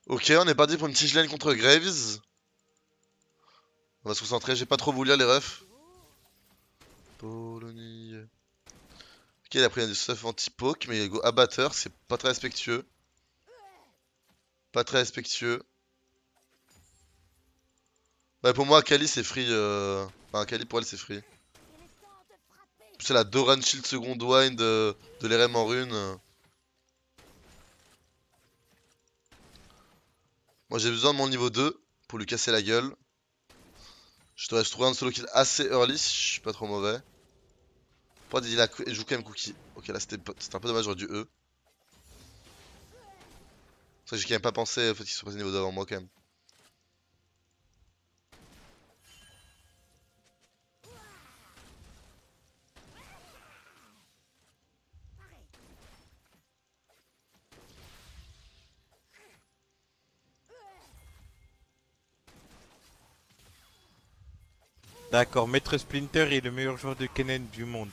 Ok, on est parti pour une petite lane contre Graves. On va se concentrer, j'ai pas trop voulu lire les refs. Polonie. Ok, il a pris un du stuff anti-poke, mais go abatteur, c'est pas très respectueux. Pas très respectueux. Ouais, pour moi, Akali c'est free. Enfin, Akali pour elle c'est free. C'est la Doran Shield Second Wind de l'RM en rune. Moi j'ai besoin de mon niveau 2 pour lui casser la gueule. Je devrais trouver un solo kill assez early si je suis pas trop mauvais. Pourquoi il joue quand même Cookie. Ok, là c'était un peu dommage, j'aurais dû E. Ça, j'ai quand même pas pensé au fait qu'il soit passé niveau 2 avant moi quand même. D'accord, Maître Splinter est le meilleur joueur de Kennen du monde.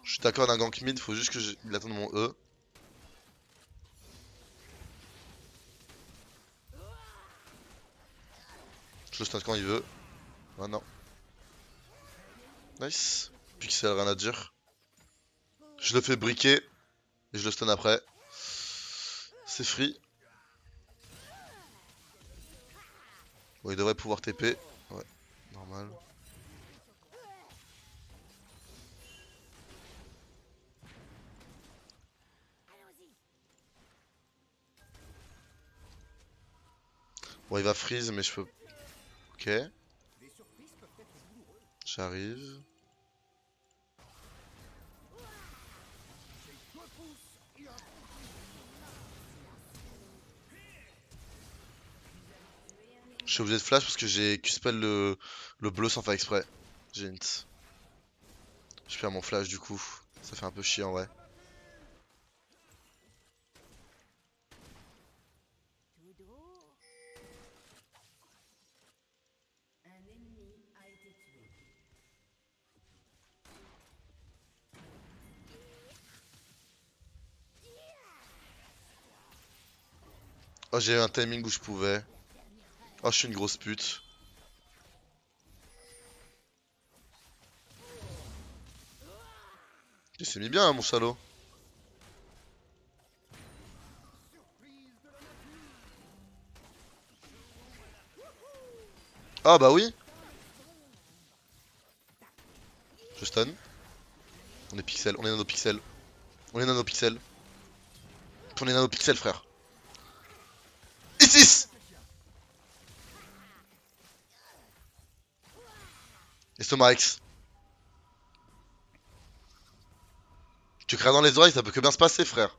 Je suis d'accord d'un gank mid, faut juste que il attende mon E. Je le stun quand il veut. Ah non. Nice. Pixel, rien à dire. Je le fais briquer. Et je le stun après. C'est free. Bon, il devrait pouvoir TP. Ouais, normal. Bon, il va freeze, mais je peux. Ok. J'arrive. Je suis obligé de flash parce que j'ai Q-spell le bleu sans faire exprès. J'ai int. Je perds mon flash du coup. Ça fait un peu chiant, ouais. Oh, j'ai eu un timing où je pouvais. Oh, je suis une grosse pute. Il s'est mis bien, hein, mon salaud. Ah, bah oui. Je stun. On est pixel, on est nanopixel. On est nanopixel. On est nanopixel, frère. Isis. Estomac X. Tu crains dans les oreilles, ça peut que bien se passer, frère.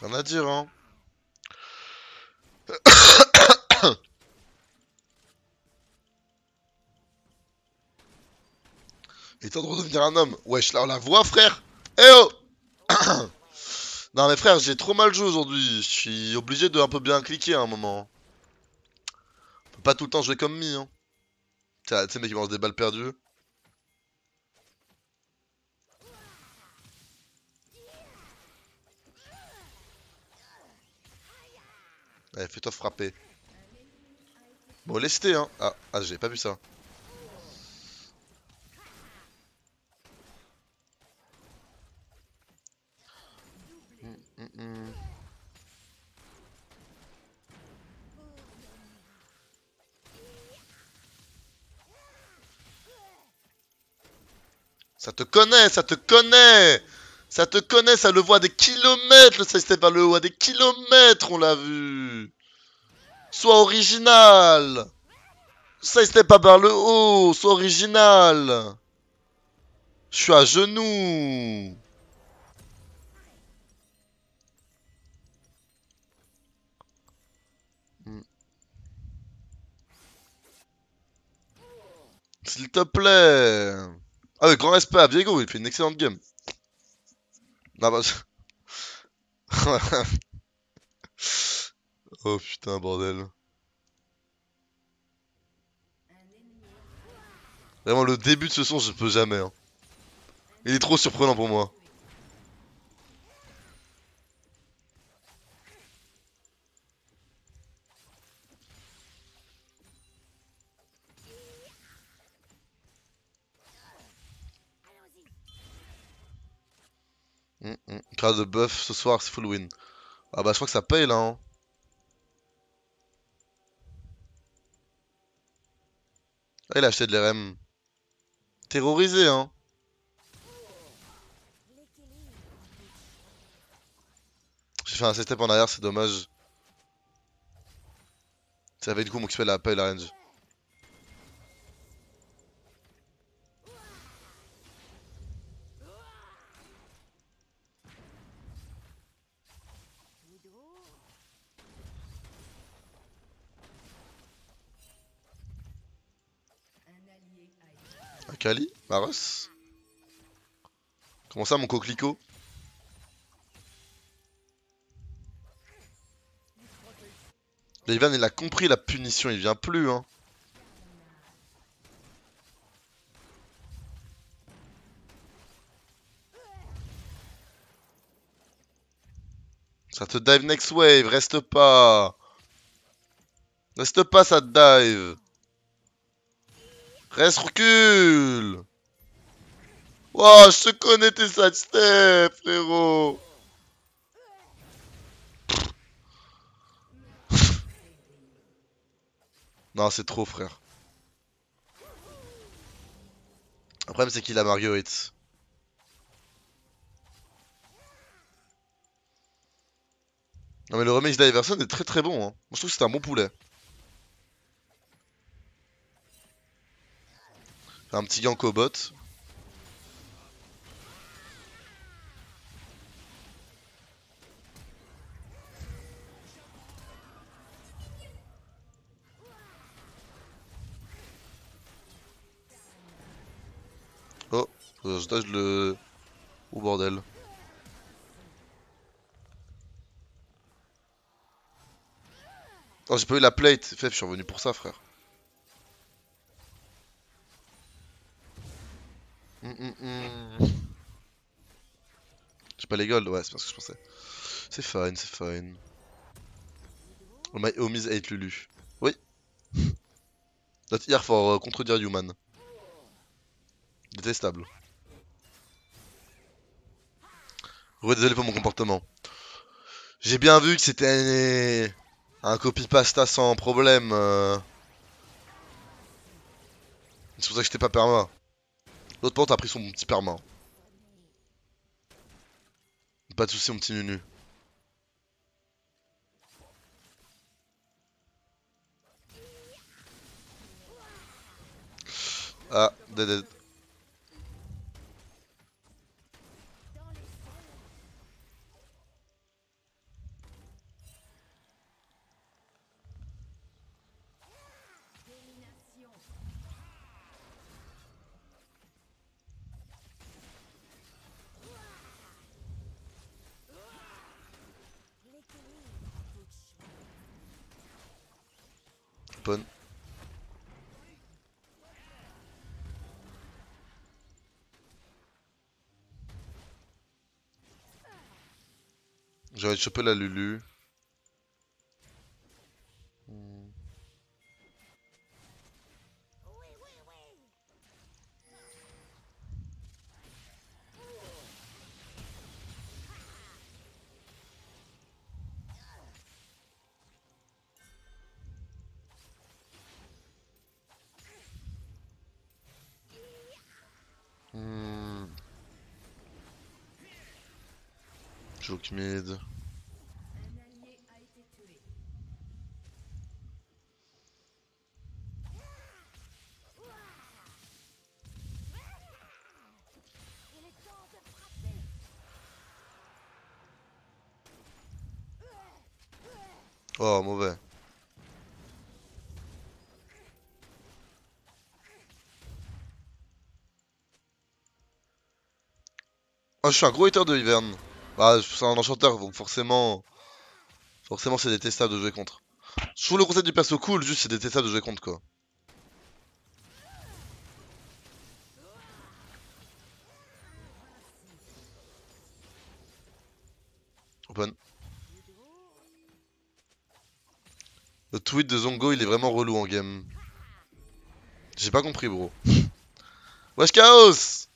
Rien à dire, hein. Il est temps de redevenir un homme. Wesh, là, on la voit, frère. Eh oh. Non, mais frère, j'ai trop mal joué aujourd'hui. Je suis obligé de un peu bien cliquer à un moment. On peut pas tout le temps jouer comme mi, hein. Tu sais, mec, qui lance des balles perdues. Allez, fais-toi frapper. Bon, lesté, hein. Ah, j'ai pas vu ça. Hmm. Ça te connaît, ça te connaît. Ça te connaît, ça le voit à des kilomètres, le sidestep vers le haut, à des kilomètres, on l'a vu. Sois original. Sidestep pas vers le haut, sois original. Je suis à genoux. Hmm. S'il te plaît. Ah oui, grand respect à Diego, il fait une excellente game. Non, bah... Oh putain, bordel. Vraiment, le début de ce son, je peux jamais. Hein. Il est trop surprenant pour moi. Grâce de buff ce soir, c'est full win. Ah bah je crois que ça paye là. Hein. Ah, il a acheté de l'RM. Terrorisé hein. J'ai fait un step en arrière, c'est dommage. Ça avait du coup m'occuper la paye la range. Akali, Maros. Comment ça mon coquelicot? Ivan il a compris la punition, il vient plus hein. Ça te dive next wave, reste pas. Reste pas, ça te dive. Reste, recule. Wow, je te connais tes sidesteps, frérot. Non, c'est trop, frère. Le problème, c'est qu'il a Marguerite. Non, mais le remix d'Iverson est très très bon. Hein. Moi, je trouve que c'est un bon poulet. Un petit gank au bot. Oh, je dodge le... Oh bordel. Oh, j'ai pas eu la plate. Fef, je suis revenu pour ça, frère. J'ai pas les golds, ouais, c'est pas ce que je pensais. C'est fine, c'est fine. Oh, my homies hate Lulu. Oui. That's here for contredire human. Détestable. Ouais, désolé pour mon comportement. J'ai bien vu que c'était un copy pasta sans problème. C'est pour ça que j'étais pas perma. L'autre pente a pris son petit perma. Pas de soucis, mon petit nunu. Ah, dead. Pon. J'aurais chopé la Lulu. Joke mid. Oh, mauvais. Ah, je suis un gros hater de Ivern. Bah, c'est un enchanteur, donc forcément... Forcément, c'est détestable de jouer contre. Je trouve le concept du perso cool, juste c'est détestable de jouer contre, quoi. Open. Le tweet de Zongo, il est vraiment relou en game. J'ai pas compris, bro. Wesh, Chaos!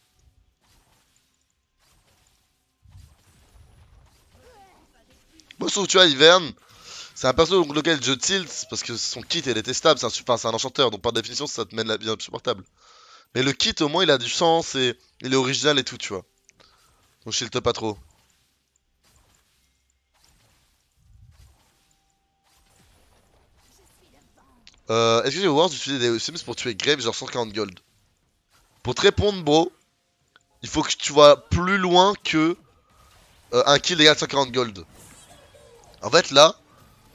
Moi, je trouve, tu vois, Ivern, c'est un perso contre lequel je tilt parce que son kit est détestable. C'est un enchanteur, donc par définition, ça te mène la vie insupportable. Mais le kit, au moins, il a du sens et il est original et tout, tu vois. Donc, je tilte pas trop. Est-ce que j'ai voir d'utiliser des Sims pour tuer Grave, genre 140 gold? Pour te répondre, bro, il faut que tu vois plus loin que un kill égale 140 gold. En fait, là,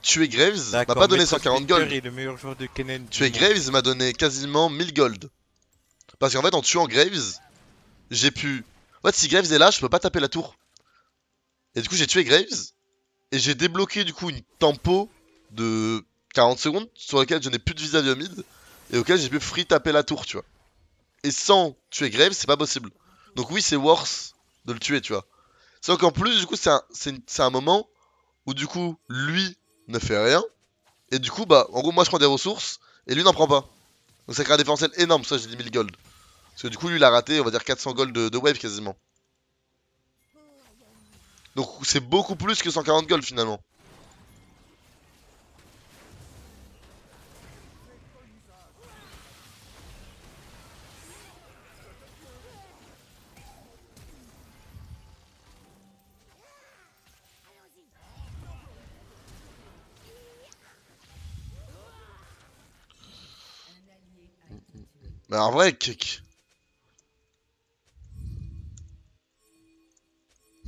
tuer Graves m'a pas donné 140 gold. Est le meilleur joueur de Kennen Tuer Graves m'a donné quasiment 1000 gold. Parce qu'en fait, en tuant Graves, j'ai pu... En fait, si Graves est là, je peux pas taper la tour. Et du coup, j'ai tué Graves. Et j'ai débloqué, du coup, une tempo de 40 secondes sur laquelle je n'ai plus de vis-à-vis au mid. Et auquel j'ai pu free taper la tour, tu vois. Et sans tuer Graves, c'est pas possible. Donc oui, c'est worse de le tuer, tu vois. Sauf qu'en plus, du coup, c'est un moment où, du coup, lui ne fait rien. Et du coup, bah, en gros, moi, je prends des ressources. Et lui n'en prend pas. Donc ça crée un différentiel énorme, ça j'ai dit 1000 gold. Parce que du coup, lui, il a raté, on va dire 400 gold de wave quasiment. Donc c'est beaucoup plus que 140 gold finalement. Mais en vrai,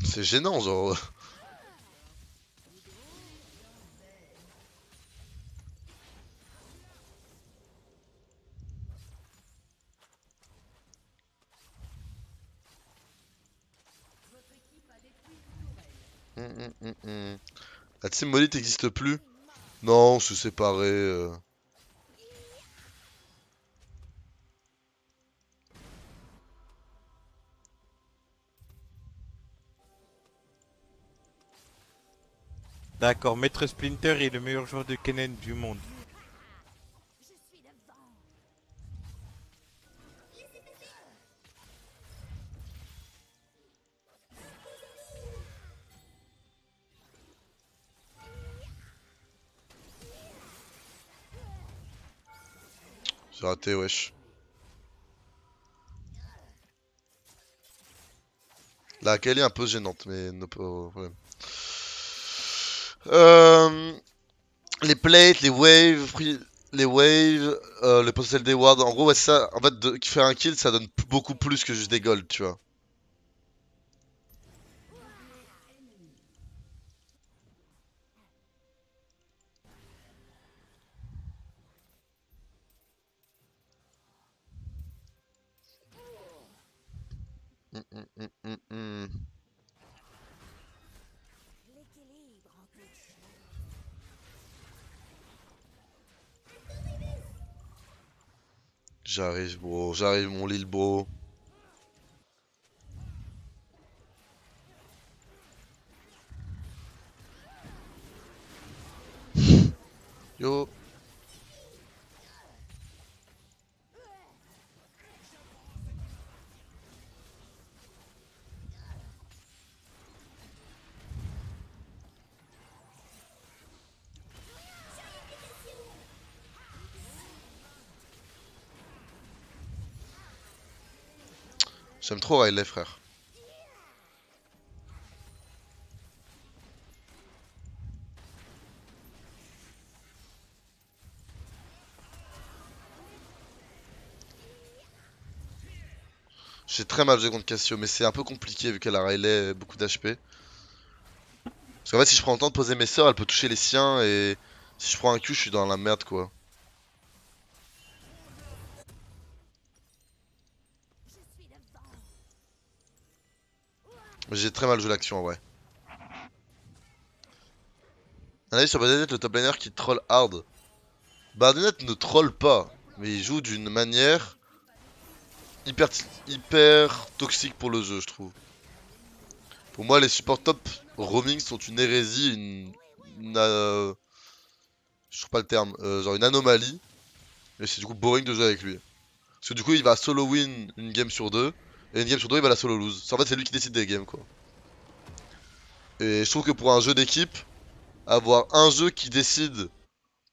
c'est gênant, genre. La team Molly n'existe plus. Non, on se séparait. D'accord, Maître Splinter est le meilleur joueur de Kennen du monde. J'ai raté, wesh. La Kelly est un peu gênante, mais no problème. Les plates, les waves, le potentiel des wards. En gros, ouais, ça. En fait, faire un kill, ça donne beaucoup plus que juste des golds, tu vois. J'arrive, bro. J'arrive, mon Lil bro. Yo. J'aime trop Riley, frère. J'ai très mal joué contre Cassio, mais c'est un peu compliqué vu qu'elle a Riley beaucoup d'HP. Parce qu'en fait, si je prends le temps de poser mes sorts, elle peut toucher les siens et si je prends un Q, je suis dans la merde quoi. J'ai très mal joué l'action en vrai. Un avis sur Badonet, le top laner qui troll hard. Badonet ne troll pas, mais il joue d'une manière hyper toxique pour le jeu, je trouve. Pour moi, les supports top roaming sont une hérésie, je trouve pas le terme, genre une anomalie. Et c'est du coup boring de jouer avec lui. Parce que du coup, il va solo win une game sur deux, et une game sur deux, il va la solo lose. En fait, c'est lui qui décide des games, quoi. Et je trouve que pour un jeu d'équipe, avoir un jeu qui décide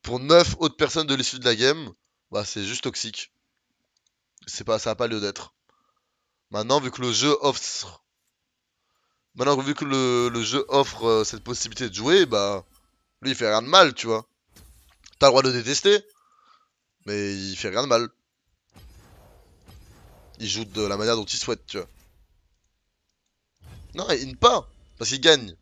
pour 9 autres personnes de l'issue de la game, bah c'est juste toxique. C'est pas, ça a pas lieu d'être. Maintenant, vu que le jeu offre, maintenant vu que le jeu offre cette possibilité de jouer, bah lui il fait rien de mal, tu vois. T'as le droit de le détester, mais il fait rien de mal. Il joue de la manière dont il souhaite, tu vois. Non, il ne pas, parce qu'il gagne.